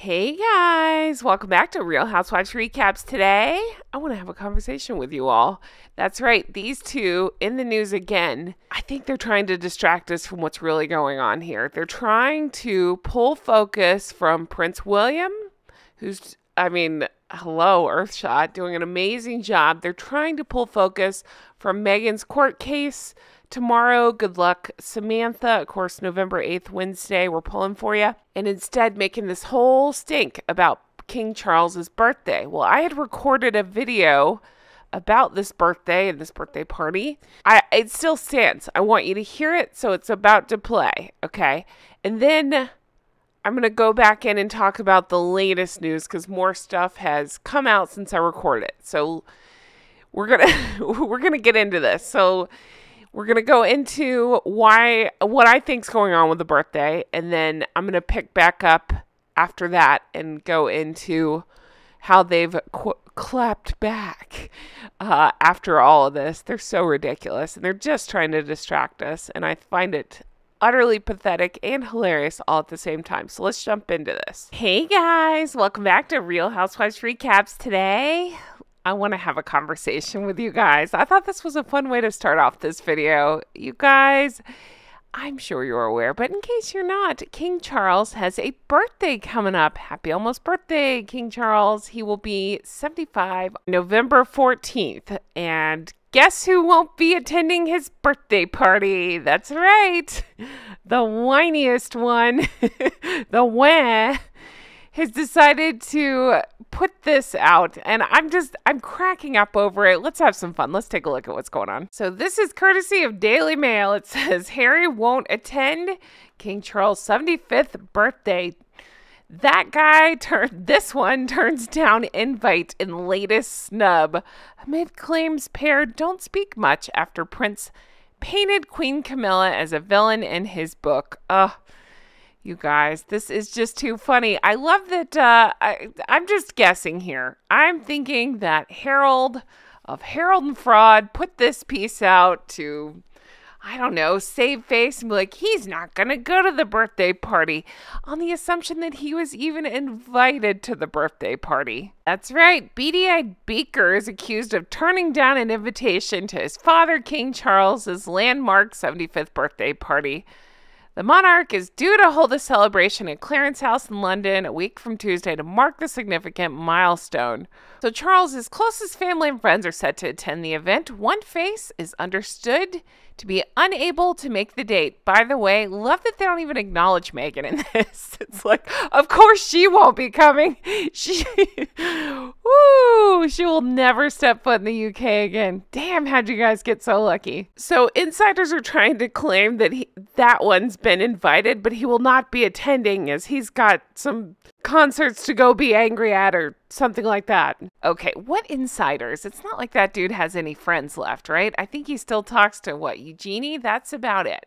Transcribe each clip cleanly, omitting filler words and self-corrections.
Hey guys, welcome back to Real Housewives Recaps. Today, I want to have a conversation with you all. That's right, these two in the news again. I think they're trying to distract us from what's really going on here. They're trying to pull focus from Prince William, who's, hello, Earthshot, doing an amazing job. They're trying to pull focus from Meghan's court case. Tomorrow, good luck, Samantha. Of course, November 8th, Wednesday, we're pulling for you. And instead making this whole stink about King Charles's birthday. Well, I had recorded a video about this birthday and this birthday party. It still stands. I want you to hear it, so it's about to play, okay? And then I'm going to go back in and talk about the latest news because more stuff has come out since I recorded it. So we're gonna get into this. So we're going to go into what I think's going on with the birthday, and then I'm going to pick back up after that and go into how they've clapped back after all of this. They're so ridiculous, and they're just trying to distract us, and I find it utterly pathetic and hilarious all at the same time. So let's jump into this. Hey guys, welcome back to Real Housewives Recaps. Today, I want to have a conversation with you guys. I thought this was a fun way to start off this video. You guys, I'm sure you're aware, but in case you're not, King Charles has a birthday coming up. Happy almost birthday, King Charles. He will be 75 November 14th. And guess who won't be attending his birthday party? That's right. The whiniest one, the wah, has decided to put this out, and I'm cracking up over it. Let's have some fun. Let's take a look at what's going on. So this is courtesy of Daily Mail. It says, Harry won't attend King Charles' 75th birthday. That guy turns down invite in latest snub amid claims pair don't speak much after Prince painted Queen Camilla as a villain in his book. Ugh. You guys, this is just too funny. I love that, I'm just guessing here. I'm thinking that Harold of Harold and Fraud put this piece out to, I don't know, save face and be like, he's not going to go to the birthday party, on the assumption that he was even invited to the birthday party. That's right. Beady-eyed Beaker is accused of turning down an invitation to his father, King Charles's landmark 75th birthday party. The monarch is due to hold a celebration at Clarence House in London a week from Tuesday to mark the significant milestone. So Charles's closest family and friends are set to attend the event. One face is understood to be unable to make the date. By the way, love that they don't even acknowledge Meghan in this. It's like, of course she won't be coming. She will never step foot in the UK again. Damn, how'd you guys get so lucky? So insiders are trying to claim that that one's been invited, but he will not be attending as he's got some concerts to go be angry at or something like that. Okay, what insiders? It's not like that dude has any friends left, right? I think he still talks to, Eugenie? That's about it.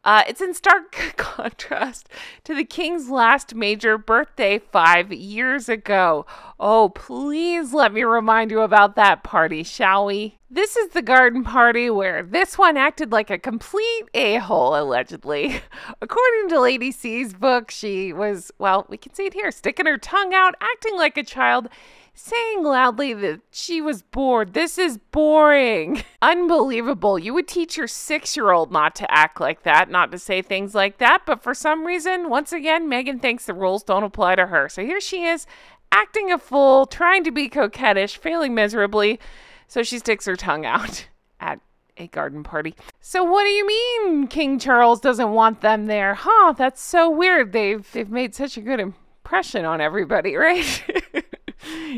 It's in stark contrast to the king's last major birthday 5 years ago. Oh, please let me remind you about that party, shall we? This is the garden party where this one acted like a complete a-hole, allegedly. According to Lady C's book, she was, we can see it here, sticking her tongue out, acting like a child, saying loudly that she was bored. This is boring. Unbelievable. You would teach your 6-year-old not to act like that, not to say things like that, but for some reason, once again, Meghan thinks the rules don't apply to her. So here she is, acting a fool, trying to be coquettish, failing miserably, so she sticks her tongue out at a garden party. So what do you mean King Charles doesn't want them there? Huh, that's so weird. They've made such a good impression on everybody, right?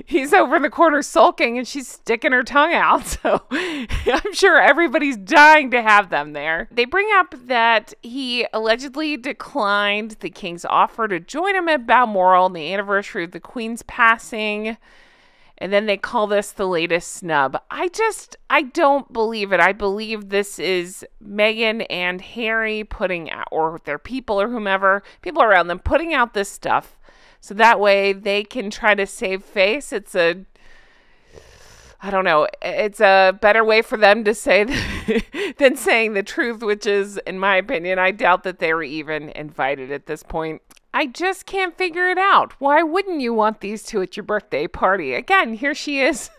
He's over in the corner sulking and she's sticking her tongue out. So I'm sure everybody's dying to have them there. They bring up that he allegedly declined the king's offer to join him at Balmoral on the anniversary of the Queen's passing. And then they call this the latest snub. I don't believe it. I believe this is Meghan and Harry putting out, or their people or whomever, people around them putting out this stuff. So that way they can try to save face. It's a better way for them to say than saying the truth, which is, in my opinion, I doubt that they were even invited at this point. I just can't figure it out. Why wouldn't you want these two at your birthday party? Again, here she is.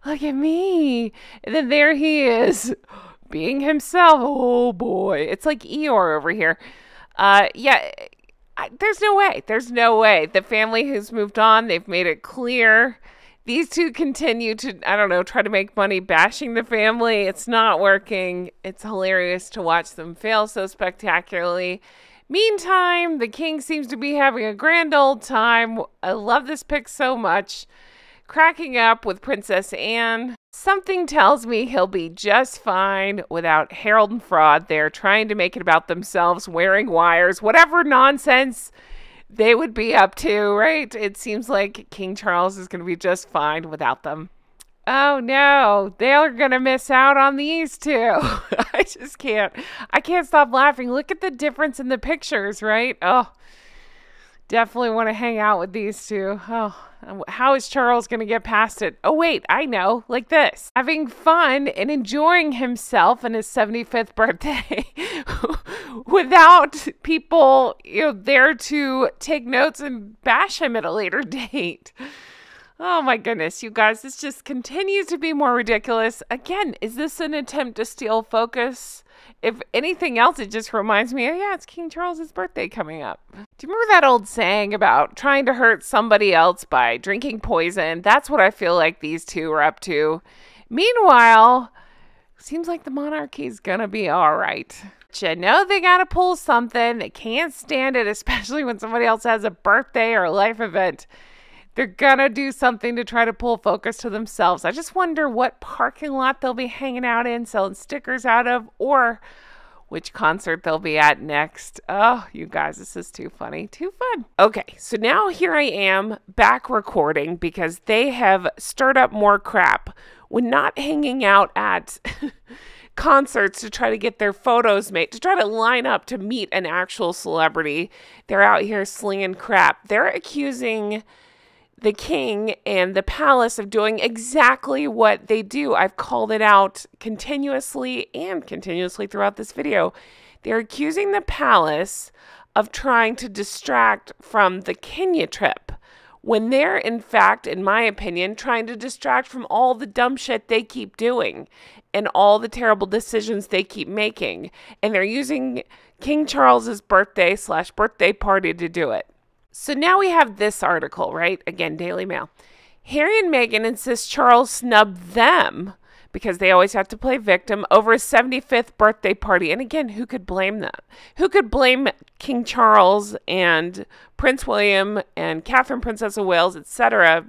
Look at me. And then there he is, being himself. Oh boy. It's like Eeyore over here. Yeah, there's no way. There's no way. The family has moved on. They've made it clear. These two continue to, I don't know, try to make money bashing the family. It's not working. It's hilarious to watch them fail so spectacularly. Meantime, the king seems to be having a grand old time. I love this pic so much. Cracking up with Princess Anne. Something tells me he'll be just fine without Harold and Fraud there trying to make it about themselves, wearing wires, whatever nonsense they would be up to, right? It seems like King Charles is going to be just fine without them. Oh no, they're going to miss out on these two. I just can't. I can't stop laughing. Look at the difference in the pictures, right? Oh, definitely want to hang out with these two. Oh, how is Charles going to get past it? Oh, wait, I know. Like this. Having fun and enjoying himself on his 75th birthday without people, there to take notes and bash him at a later date. Oh my goodness, you guys, this just continues to be more ridiculous. Again, is this an attempt to steal focus? If anything else, it just reminds me, oh yeah, it's King Charles's birthday coming up. Do you remember that old saying about trying to hurt somebody else by drinking poison? That's what I feel like these two are up to. Meanwhile, seems like the monarchy's gonna be all right. You know they gotta pull something. They can't stand it, especially when somebody else has a birthday or a life event. They're gonna do something to try to pull focus to themselves. I just wonder what parking lot they'll be hanging out in, selling stickers out of, or which concert they'll be at next. Oh, you guys, this is too funny. Too fun. Okay, so now here I am back recording because they have stirred up more crap when not hanging out at concerts to try to get their photos made, to try to line up to meet an actual celebrity. They're out here slinging crap. They're accusing the king and the palace of doing exactly what they do. I've called it out continuously throughout this video. They're accusing the palace of trying to distract from the Kenya trip, when they're, in fact, in my opinion, trying to distract from all the dumb shit they keep doing and all the terrible decisions they keep making. And they're using King Charles's birthday party to do it. So now we have this article, right? Again, Daily Mail. Harry and Meghan insist Charles snubbed them because they always have to play victim over his 75th birthday party. And again, who could blame them? Who could blame King Charles and Prince William and Catherine, Princess of Wales, etc.,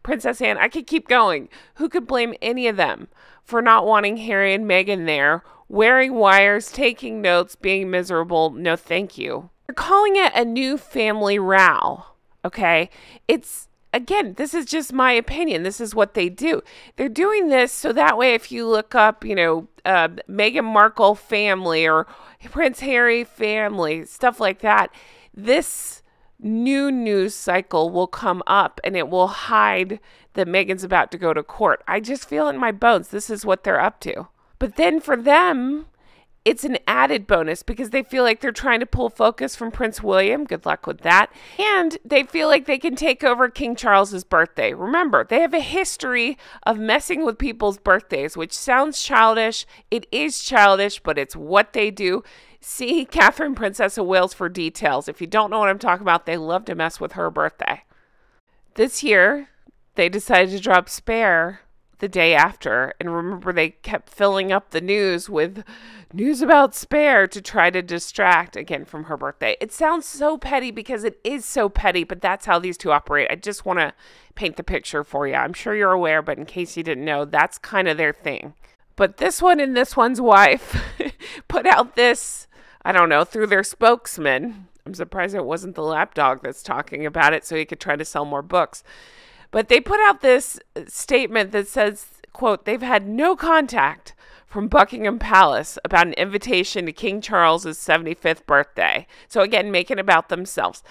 Princess Anne? I could keep going. Who could blame any of them for not wanting Harry and Meghan there, wearing wires, taking notes, being miserable? No, thank you. They're calling it a new family row, okay? It's, again, this is just my opinion. This is what they do. They're doing this so that way if you look up, Meghan Markle family or Prince Harry family, stuff like that, this new news cycle will come up and it will hide that Meghan's about to go to court. I just feel in my bones this is what they're up to. But then for them, it's an added bonus because they feel like they're trying to pull focus from Prince William. Good luck with that. And they feel like they can take over King Charles's birthday. Remember, they have a history of messing with people's birthdays, which sounds childish. It is childish, but it's what they do. See Catherine, Princess of Wales for details. If you don't know what I'm talking about, they love to mess with her birthday. This year, they decided to drop Spare the day after. And remember, they kept filling up the news with news about Spare to try to distract, again, from her birthday. It sounds so petty because it is so petty, but that's how these two operate. I just want to paint the picture for you. I'm sure you're aware, but in case you didn't know, that's kind of their thing. But this one and this one's wife put out this, I don't know, through their spokesman. I'm surprised it wasn't the lapdog that's talking about it so he could try to sell more books. But they put out this statement that says, quote, they've had no contact from Buckingham Palace about an invitation to King Charles's 75th birthday. So again, making it about themselves.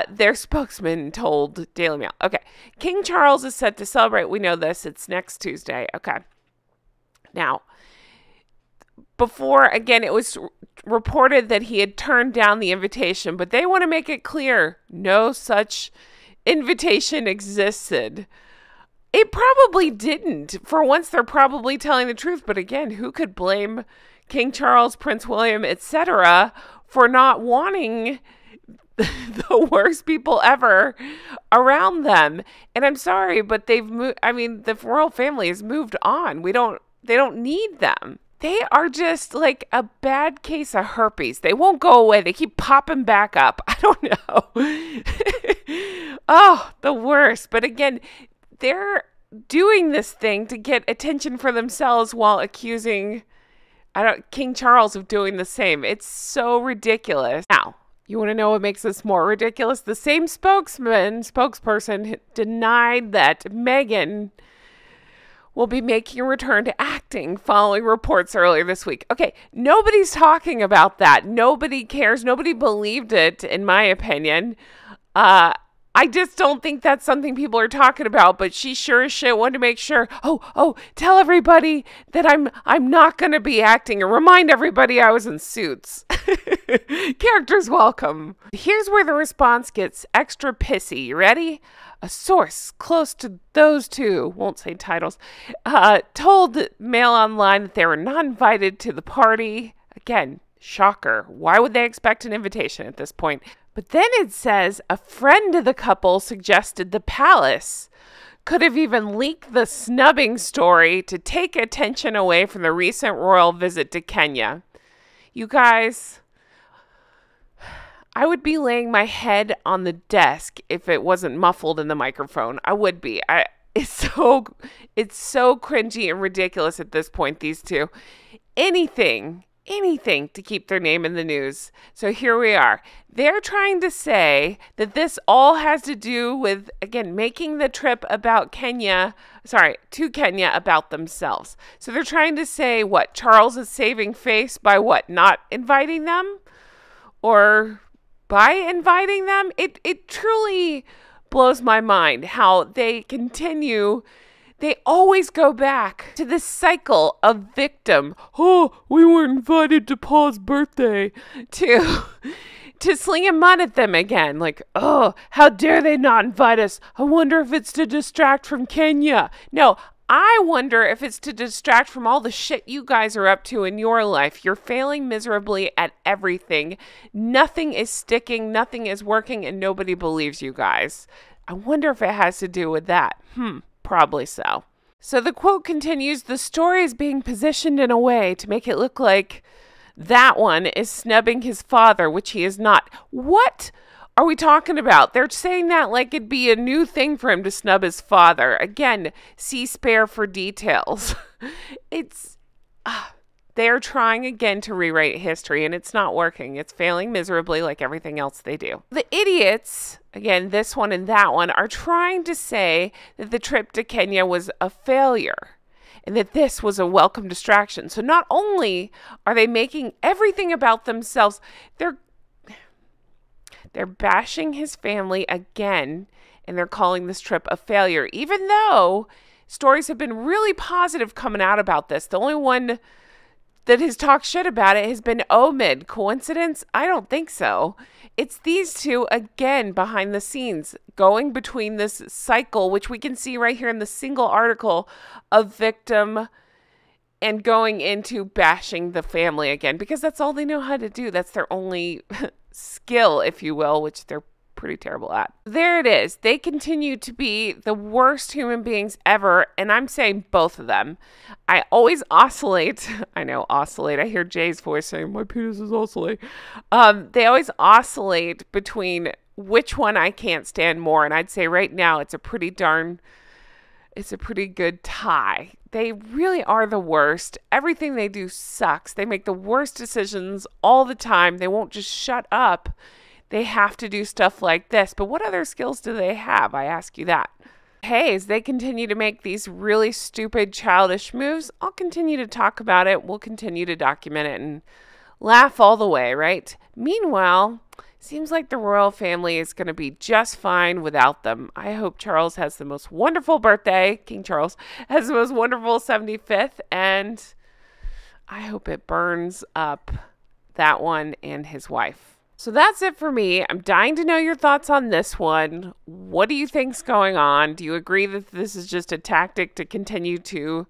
Their spokesman told Daily Mail. Okay, King Charles is set to celebrate. We know this. It's next Tuesday. Okay. Now, before, again, it was reported that he had turned down the invitation, but they want to make it clear no such invitation existed. It probably didn't. For once, they're probably telling the truth. But again, who could blame King Charles, Prince William, etc., for not wanting the worst people ever around them? And I'm sorry, but they've moved. I mean, the royal family has moved on. They don't need them. They are just like a bad case of herpes. They won't go away. They keep popping back up. I don't know. Oh, the worst. But again, they're doing this thing to get attention for themselves while accusing King Charles of doing the same. It's so ridiculous. Now, you want to know what makes this more ridiculous? The same spokesperson denied that Meghan will be making a return to acting following reports earlier this week. Okay, nobody's talking about that. Nobody cares. Nobody believed it, in my opinion. I just don't think that's something people are talking about, but she sure as shit wanted to make sure, tell everybody that I'm not going to be acting, and remind everybody I was in Suits. Characters welcome. Here's where the response gets extra pissy. You ready? A source close to those two, won't say titles, told Mail Online that they were not invited to the party. Again, shocker. Why would they expect an invitation at this point? But then it says a friend of the couple suggested the palace could have even leaked the snubbing story to take attention away from the recent royal visit to Kenya. You guys, I would be laying my head on the desk if it wasn't muffled in the microphone. I would be. It's so cringy and ridiculous at this point, these two. Anything to keep their name in the news. So here we are. They're trying to say that this all has to do with, again, making the trip to Kenya about themselves. So they're trying to say, what, Charles is saving face by what, not inviting them? Or by inviting them? It truly blows my mind how they continue. They always go back to this cycle of victim. Oh, we weren't invited to Paul's birthday. To slinging mud at them again. Like, oh, how dare they not invite us? I wonder if it's to distract from Kenya. No, I wonder if it's to distract from all the shit you guys are up to in your life. You're failing miserably at everything. Nothing is sticking, nothing is working, and nobody believes you guys. I wonder if it has to do with that. Probably so. So the quote continues, the story is being positioned in a way to make it look like that one is snubbing his father, which he is not. What are we talking about? They're saying that like it'd be a new thing for him to snub his father. Again, see Spare for details. They're trying again to rewrite history, and it's not working. It's failing miserably like everything else they do. The idiots, again, this one and that one, are trying to say that the trip to Kenya was a failure and that this was a welcome distraction. So not only are they making everything about themselves, they're bashing his family again, and they're calling this trip a failure, even though stories have been really positive coming out about this. The only one that has talked shit about it has been Omid. Coincidence? I don't think so. It's these two, again, behind the scenes, going between this cycle, which we can see right here in the single article, of victim and going into bashing the family again, because that's all they know how to do. That's their only skill, if you will, which they're pretty terrible at. There it is. They continue to be the worst human beings ever, and I'm saying both of them. I always oscillate. I know, oscillate. I hear Jay's voice saying, my penis is oscillate. They always oscillate between which one I can't stand more, and I'd say right now it's a pretty good tie. They really are the worst. Everything they do sucks. They make the worst decisions all the time. They won't just shut up. They have to do stuff like this. But what other skills do they have? I ask you that. Hey, as they continue to make these really stupid, childish moves, I'll continue to talk about it. We'll continue to document it and laugh all the way, right? Meanwhile, seems like the royal family is going to be just fine without them. I hope Charles has the most wonderful birthday. King Charles has the most wonderful 75th. And I hope it burns up that one and his wife. So that's it for me. I'm dying to know your thoughts on this one. What do you think's going on? Do you agree that this is just a tactic to continue to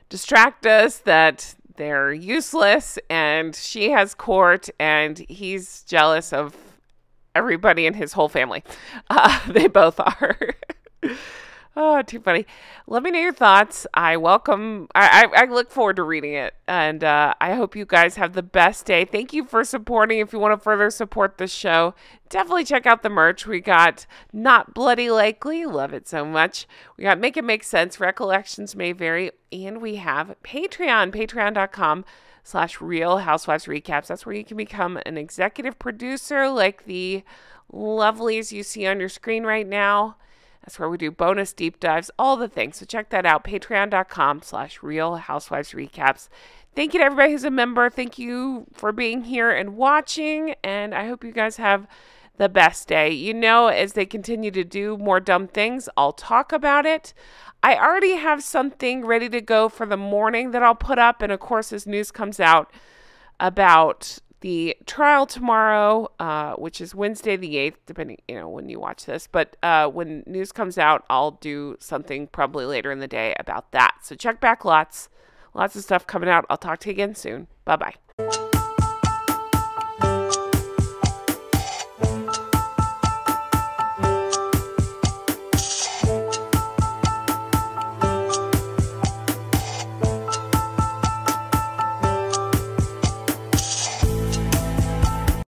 distract us, that they're useless and she has court and he's jealous of everybody in his whole family? They both are. Oh, too funny. Let me know your thoughts. I look forward to reading it. And I hope you guys have the best day. Thank you for supporting. If you want to further support the show, definitely check out the merch. We got Not Bloody Likely. Love it so much. We got Make It Make Sense. Recollections May Vary. And we have Patreon. Patreon.com/Real Housewives Recaps. That's where you can become an executive producer like the lovelies you see on your screen right now. That's where we do bonus deep dives, all the things. So check that out, patreon.com/Real Housewives Recaps. Thank you to everybody who's a member. Thank you for being here and watching. And I hope you guys have the best day. You know, as they continue to do more dumb things, I'll talk about it. I already have something ready to go for the morning that I'll put up. And of course, as news comes out about the trial tomorrow, which is Wednesday the 8th, depending, when you watch this. But when news comes out, I'll do something probably later in the day about that. So check back, lots of stuff coming out. I'll talk to you again soon. Bye-bye.